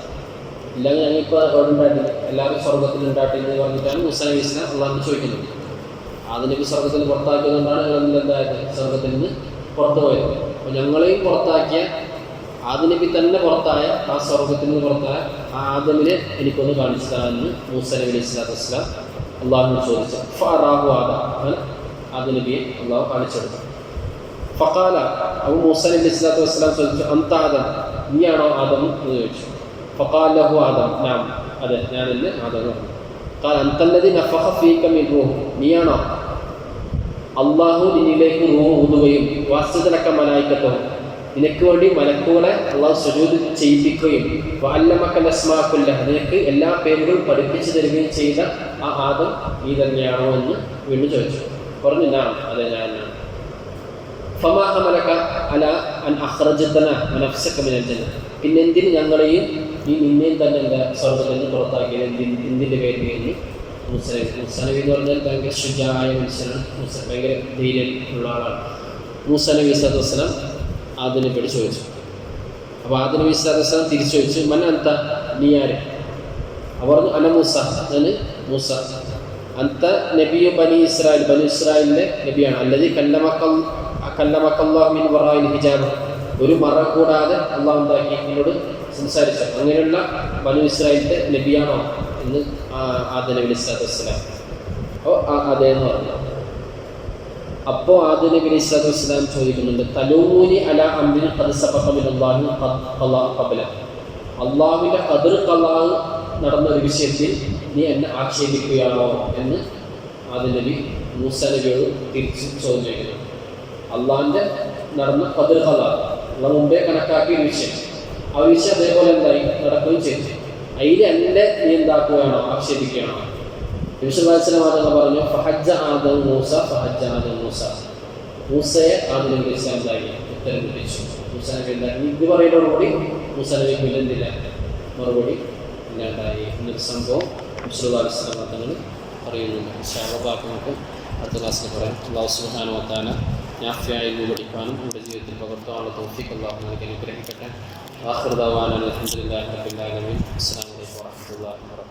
ഇല്ലെങ്കിൽ ഞങ്ങളിപ്പോൾ അവിടെ ഉണ്ടായിട്ടില്ല, എല്ലാവരും സ്വർഗത്തിൽ ഉണ്ടായിട്ടില്ല എന്ന് പറഞ്ഞിട്ടാണ് മൂസ നബി ഇസ്ലാം അള്ളാഹുവിനോട് ചോദിക്കുന്നത്. ആദം നബി സ്വർഗത്തിൽ പുറത്താക്കിയതുകൊണ്ടാണ് ഞങ്ങൾ എന്തായത് സ്വർഗത്തിൽ നിന്ന് പുറത്തു പോയത്. അപ്പോൾ ഞങ്ങളെയും പുറത്താക്കിയ ആദം നബി തന്നെ പുറത്തായ ആ സ്വർഗത്തിൽ നിന്ന് പുറത്തായ ആ ആദമിനെ എനിക്കൊന്ന് കാണിച്ചു തരാമെന്ന് മൂസ നബി അലൈഹി സ്വലാത്തു വസ്സലാം അള്ളാഹുവിനോട് ചോദിച്ചു. ഫഅറാഹു ആദം, ആദം നബിയെ അള്ളാഹു കാണിച്ചു കൊടുത്തു. ഫഖാല, അബു മൂസ നബി അലൈഹി സ്വലാത്തു വസ്സലാം ചോദിച്ചു, അന്ത ആദം, നീയാണോ ആദം എന്ന് ചോദിച്ചു. ഫഖാല ലഹു ആദം, നാം, അതെ ഞാനെന്ന് ആദം പറഞ്ഞു. ഖാല അന്തല്ലദി നഫഖ ഫീക മിൻ റൂഹ്, നീയാണോ അള്ളാഹു നിന്നിലേക്ക് റൂഹ് ഊതുകയും വസ്തുതലക്ക മലായിക്കത്തും, നിനക്ക് വേണ്ടി മലക്കുകളെ അള്ളാഹു സുജൂദ് ചെയ്യിപ്പിക്കുകയും വഅല്ലമക അസ്മാഅ കുല്ലഹ, നിനക്ക് എല്ലാ പേരുകളും പഠിപ്പിച്ചു തരികയും ചെയ്ത ആ ആദം നീ തന്നെയാണോ എന്ന് വീണ്ടും ചോദിച്ചു. പറഞ്ഞു, നാം, അതെ ഞാനാണ്. ഫമാ ഹമലക അലാ അൻ അഖ്റജതന വനഫ്സക മിനൽ ജന്ന, പിന്നെ എന്തിന് ഞങ്ങളെയും നിന്നെയും തന്നെ എന്താ സ്വർഗ്ഗത്തിൽ നിന്ന് പുറത്താക്കിയത്, എന്തിൻ്റെ പേരിൽ എന്ന് മൂസ നബി എന്ന് പറഞ്ഞാൽ ഭയങ്കര ശുചായ മനുഷ്യനാണ്. ഭയങ്കര ധൈര്യം ഉള്ള ആളാണ്. മൂസ നബി സ്വല്ലല്ലാഹു അലൈഹി വസല്ലം ആദം നബിയോട് ചോദിച്ചു. അപ്പോൾ ആദം നബി സ്വല്ലല്ലാഹു അലൈഹി വസല്ലം തിരിച്ചു ചോദിച്ചു, മൻ അന്ത, നീ ആര്? അവർ പറഞ്ഞു, അന മൂസ, ഞാൻ മൂസ. അന്ത നബിയു ബനി ഇസ്രായേൽ, ബനി ഇസ്രായേലിൻ്റെ നബിയാണ്. അല്ലദീ കല്ലമക്കല്ലാഹു മിൻ വറാഇൽ ഹിജാബ്, ഒരു മറ കൂടാതെ അള്ളാഹു എന്താക്കി എന്നോട് സംസാരിച്ചു. അങ്ങനെയുള്ള ബനി ഇസ്രായേലിൻ്റെ നബിയാണോ എന്ന് ആദം നബി അലൈഹി സ്വലാത്തു വസ്സലാം അതേ എന്ന് പറഞ്ഞു. അപ്പോൾ ആദം നബി അലൈഹി സ്വലാത്തു വസ്സലാം ചോദിക്കുന്നുണ്ട്, തലൂനി അല അംരിൻ ഖദ് സബഖ മിനല്ലാഹി ഖബല, അള്ളാഹുവിൻ്റെ ഖദർ ഖലാ നടന്ന ഒരു വിഷയത്തിൽ നീ എന്നെ ആക്ഷേപിക്കുകയാണോ എന്ന് ആദം നബി മൂസ നബിയോട് തിരിച്ച് ചോദ്യം ചെയ്യുന്നു. അള്ളാഹിൻ്റെ നടന്ന ഖദർ ഖലാ, അള്ളാഹ് മുമ്പേ കണക്കാക്കിയ ഒരു വിഷയം, ആ വിഷയം അതേപോലെ എന്തായി നടക്കുകയും ചെയ്തു. അതിൽ എന്നെ നീ എന്താക്കുകയാണോ, ആക്ഷേപിക്കുകയാണോ? നബി സല്ലല്ലാഹു അലൈഹി വസല്ലം പറഞ്ഞു, ഫഹജ്ജ ആദം മൂസ, ഫഹജ്ജ ആദം മൂസ, മൂസയെ ആദം നബി ഇസ്ലാം എന്തായി ഉത്തരം ലഭിച്ചു. മൂസ നബി എന്തായി ഇത് പറയുന്നതോടുകൂടി മൂസ നബിക്ക് ഇല്ലെന്നില്ല, മറുപടി ഇല്ലാണ്ടായി എന്നൊരു സംഭവം നബി സല്ലല്ലാഹു അലൈഹി വസല്ലം തങ്ങൾ പറയുന്നുണ്ട്. ഇൻഷാഅല്ലാഹ് നമുക്ക് അടുത്ത ക്ലാസ്സിൽ പറയാം. അല്ലാഹു സുബ്ഹാനഹു വ തആല നാഫിയായ ഇൽമു പഠിക്കാനും നമ്മുടെ ജീവിതത്തിൽ പകർത്താനുള്ള തൗഫീഖ് അല്ലാഹു നമുക്ക് അനുഗ്രഹിക്കട്ടെ. ആഖിറു ദഅവാനാ അൽഹംദുലില്ലാഹി റബ്ബിൽ ആലമീൻ. അസ്സലാമു അലൈക്കും വറഹ്മത്തുള്ളാഹി വബറകാതുഹു.